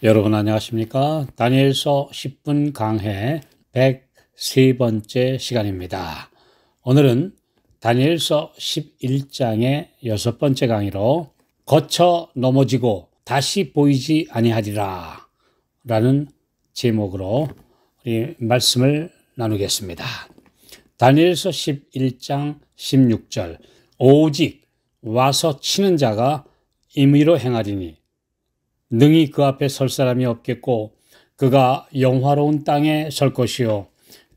여러분 안녕하십니까? 다니엘서 10분 강해 103번째 시간입니다. 오늘은 다니엘서 11장의 6번째 강의로 거쳐 넘어지고 다시 보이지 아니하리라 라는 제목으로 우리 말씀을 나누겠습니다. 다니엘서 11장 16절 오직 와서 치는 자가 임의로 행하리니 능히 그 앞에 설 사람이 없겠고 그가 영화로운 땅에 설 것이요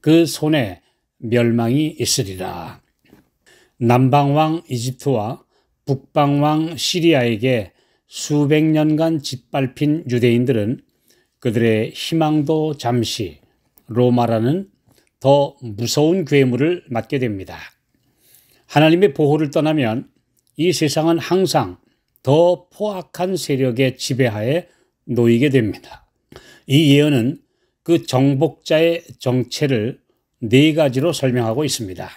그 손에 멸망이 있으리라. 남방왕 이집트와 북방왕 시리아에게 수백 년간 짓밟힌 유대인들은 그들의 희망도 잠시 로마라는 더 무서운 괴물을 맞게 됩니다. 하나님의 보호를 떠나면 이 세상은 항상 더 포악한 세력의 지배하에 놓이게 됩니다. 이 예언은 그 정복자의 정체를 네 가지로 설명하고 있습니다.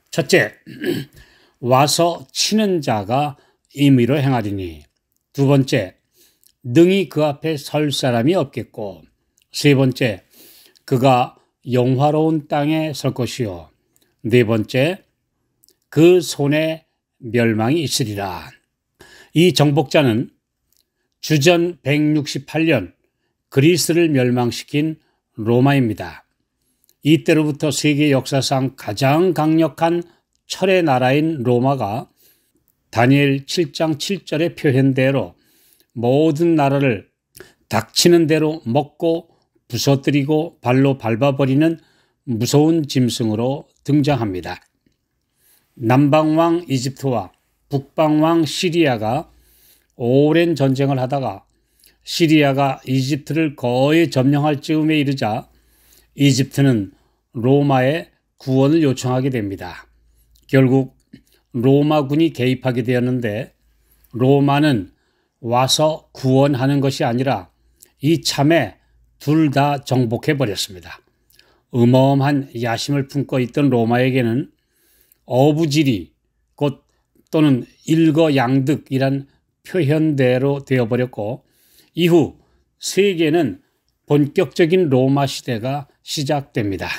첫째, 와서 치는 자가 임의로 행하리니. 두 번째, 능히 그 앞에 설 사람이 없겠고. 세 번째, 그가 영화로운 땅에 설 것이요. 네 번째, 그 손에 멸망이 있으리라. 이 정복자는 주전 168년 그리스를 멸망시킨 로마입니다. 이때로부터 세계 역사상 가장 강력한 철의 나라인 로마가 다니엘 7장 7절의 표현대로 모든 나라를 닥치는 대로 먹고 부서뜨리고 발로 밟아버리는 무서운 짐승으로 등장합니다. 남방왕 이집트와 북방왕 시리아가 오랜 전쟁을 하다가 시리아가 이집트를 거의 점령할 즈음에 이르자 이집트는 로마에 구원을 요청하게 됩니다. 결국 로마군이 개입하게 되었는데 로마는 와서 구원하는 것이 아니라 이참에 둘 다 정복해 버렸습니다. 어마어마한 야심을 품고 있던 로마에게는 어부지리 곧 또는 일거양득이란 표현대로 되어버렸고 이후 세계는 본격적인 로마 시대가 시작됩니다.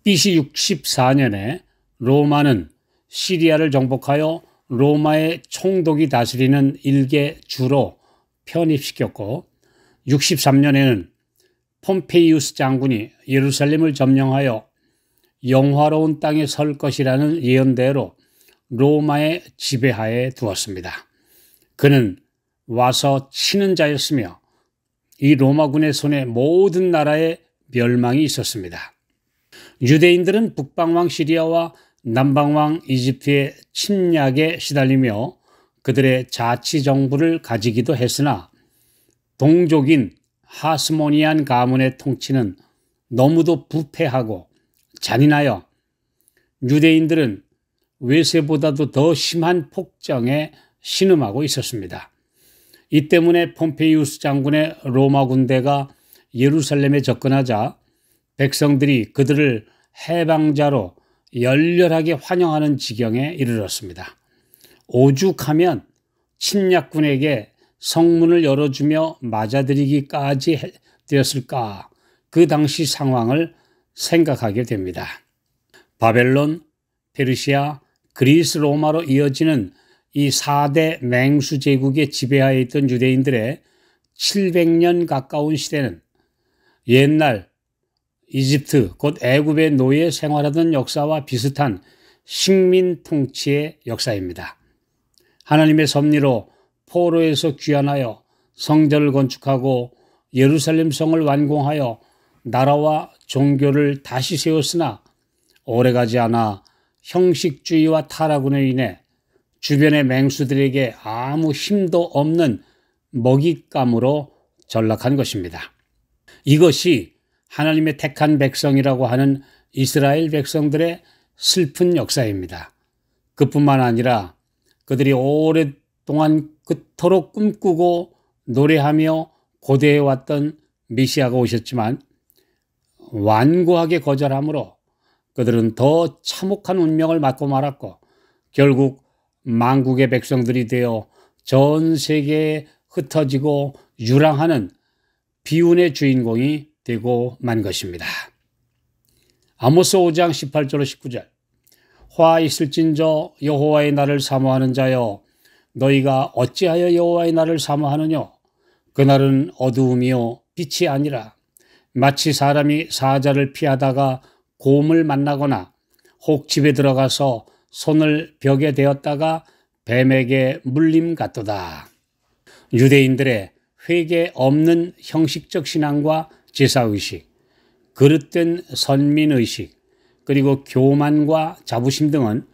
BC 64년에 로마는 시리아를 정복하여 로마의 총독이 다스리는 일개 주로 편입시켰고 63년에는 폼페이우스 장군이 예루살렘을 점령하여 영화로운 땅에 설 것이라는 예언대로 로마의 지배하에 두었습니다. 그는 와서 치는 자였으며 이 로마군의 손에 모든 나라의 멸망이 있었습니다. 유대인들은 북방왕 시리아와 남방왕 이집트의 침략에 시달리며 그들의 자치정부를 가지기도 했으나 동족인 하스모니안 가문의 통치는 너무도 부패하고 잔인하여 유대인들은 외세보다도 더 심한 폭정에 신음하고 있었습니다. 이 때문에 폼페이우스 장군의 로마 군대가 예루살렘에 접근하자 백성들이 그들을 해방자로 열렬하게 환영하는 지경에 이르렀습니다. 오죽하면 침략군에게 성문을 열어주며 맞아들이기까지 되었을까 그 당시 상황을 생각하게 됩니다. 바벨론, 페르시아, 그리스, 로마로 이어지는 이 4대 맹수 제국의 지배하에 있던 유대인들의 700년 가까운 시대는 옛날 이집트 곧 애굽의 노예 생활하던 역사와 비슷한 식민 통치의 역사입니다. 하나님의 섭리로 포로에서 귀환하여 성전을 건축하고 예루살렘 성을 완공하여 나라와 종교를 다시 세웠으나 오래가지 않아 형식주의와 타락으로 인해 주변의 맹수들에게 아무 힘도 없는 먹잇감으로 전락한 것입니다. 이것이 하나님의 택한 백성이라고 하는 이스라엘 백성들의 슬픈 역사입니다. 그뿐만 아니라 그들이 오랫동안 그토록 꿈꾸고 노래하며 고대해왔던 메시아가 오셨지만 완고하게 거절함으로 그들은 더 참혹한 운명을 맞고 말았고 결국 만국의 백성들이 되어 전 세계에 흩어지고 유랑하는 비운의 주인공이 되고 만 것입니다. 아모스 5장 18절 19절 화 있을진저 여호와의 날을 사모하는 자여 너희가 어찌하여 여호와의 날을 사모하느냐 그날은 어두움이요 빛이 아니라 마치 사람이 사자를 피하다가 곰을 만나거나 혹 집에 들어가서 손을 벽에 대었다가 뱀에게 물림 같도다. 유대인들의 회개 없는 형식적 신앙과 제사의식, 그릇된 선민의식, 그리고 교만과 자부심 등은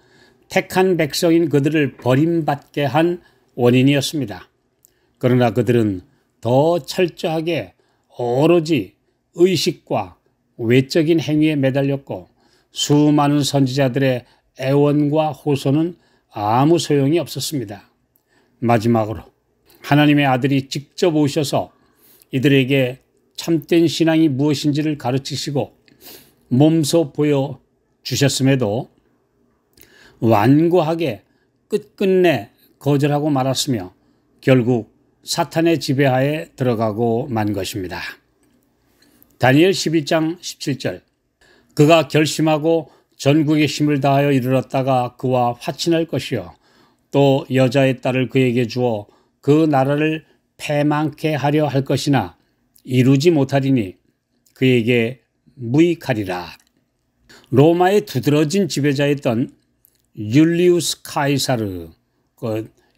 택한 백성인 그들을 버림받게 한 원인이었습니다. 그러나 그들은 더 철저하게 오로지 의식과 외적인 행위에 매달렸고 수많은 선지자들의 애원과 호소는 아무 소용이 없었습니다. 마지막으로 하나님의 아들이 직접 오셔서 이들에게 참된 신앙이 무엇인지를 가르치시고 몸소 보여주셨음에도 완고하게 끝끝내 거절하고 말았으며 결국 사탄의 지배하에 들어가고 만 것입니다. 다니엘 11장 17절 그가 결심하고 전국의 힘을 다하여 이르렀다가 그와 화친할 것이요 또 여자의 딸을 그에게 주어 그 나라를 패망케 하려 할 것이나 이루지 못하리니 그에게 무익하리라. 로마의 두드러진 지배자였던 율리우스 카이사르,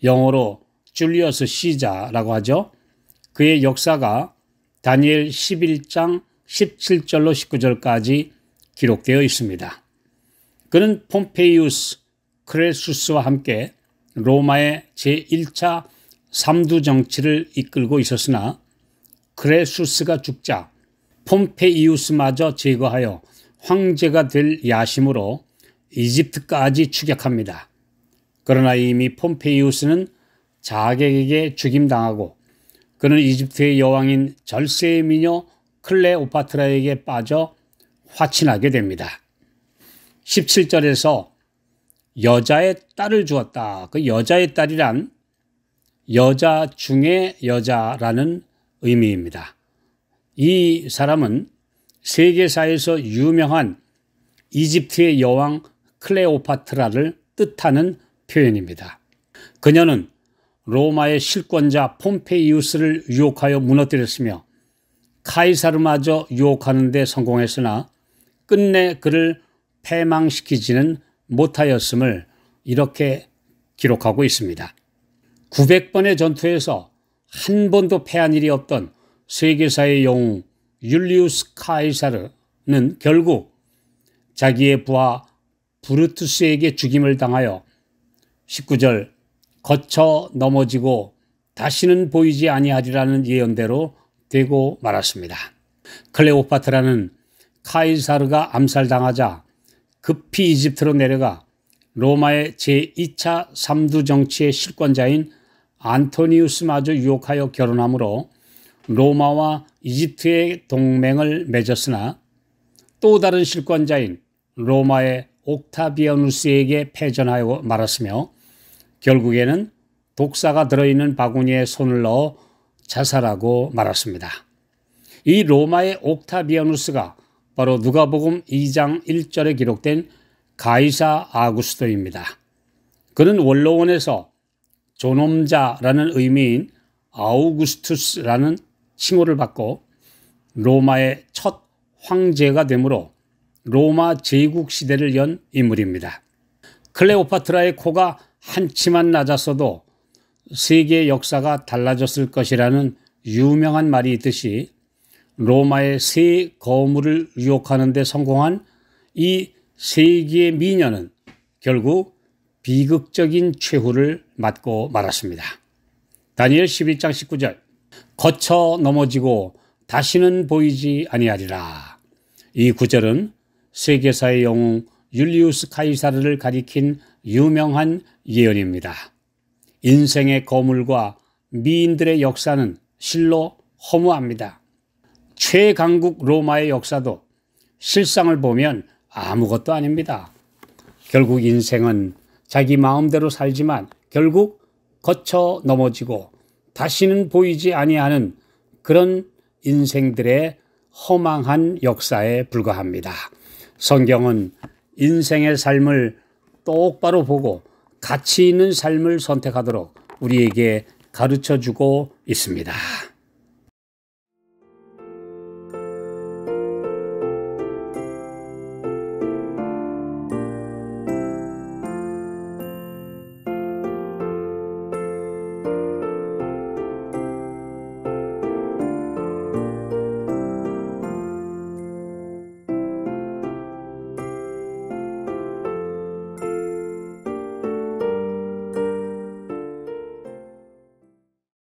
영어로 줄리어스 시자라고 하죠. 그의 역사가 다니엘 11장 17절로 19절까지 기록되어 있습니다. 그는 폼페이우스 크레수스와 함께 로마의 제1차 삼두 정치를 이끌고 있었으나 크레수스가 죽자 폼페이우스마저 제거하여 황제가 될 야심으로 이집트까지 추격합니다. 그러나 이미 폼페이우스는 자객에게 죽임당하고 그는 이집트의 여왕인 절세의 미녀 클레오파트라에게 빠져 화친하게 됩니다. 17절에서 여자의 딸을 주었다. 그 여자의 딸이란 여자 중에 여자라는 의미입니다. 이 사람은 세계사에서 유명한 이집트의 여왕 클레오파트라를 뜻하는 표현입니다. 그녀는 로마의 실권자 폼페이우스를 유혹하여 무너뜨렸으며 카이사르마저 유혹하는 데 성공했으나 끝내 그를 패망시키지는 못하였음을 이렇게 기록하고 있습니다. 900번의 전투에서 한 번도 패한 일이 없던 세계사의 영웅 율리우스 카이사르는 결국 자기의 부하 브루투스에게 죽임을 당하여 19절 거쳐 넘어지고 다시는 보이지 아니하리라는 예언대로 되고 말았습니다. 클레오파트라는 카이사르가 암살당하자 급히 이집트로 내려가 로마의 제2차 삼두 정치의 실권자인 안토니우스마저 유혹하여 결혼하므로 로마와 이집트의 동맹을 맺었으나 또 다른 실권자인 로마의 옥타비아누스에게 패전하여 말았으며 결국에는 독사가 들어있는 바구니에 손을 넣어 자살하고 말았습니다. 이 로마의 옥타비아누스가 바로 누가복음 2장 1절에 기록된 가이사 아구스토입니다. 그는 원로원에서 존엄자라는 의미인 아우구스투스라는 칭호를 받고 로마의 첫 황제가 되므로 로마 제국 시대를 연 인물입니다. 클레오파트라의 코가 한치만 낮았어도 세계의 역사가 달라졌을 것이라는 유명한 말이 있듯이 로마의 새 거물을 유혹하는 데 성공한 이 세기의 미녀는 결국 비극적인 최후를 맞고 말았습니다. 다니엘 11장 19절 거쳐 넘어지고 다시는 보이지 아니하리라. 이 구절은 세계사의 영웅 율리우스 카이사르를 가리킨 유명한 예언입니다. 인생의 거물과 미인들의 역사는 실로 허무합니다. 최강국 로마의 역사도 실상을 보면 아무것도 아닙니다. 결국 인생은 자기 마음대로 살지만 결국 거쳐 넘어지고 다시는 보이지 아니하는 그런 인생들의 허망한 역사에 불과합니다. 성경은 인생의 삶을 똑바로 보고 가치 있는 삶을 선택하도록 우리에게 가르쳐 주고 있습니다.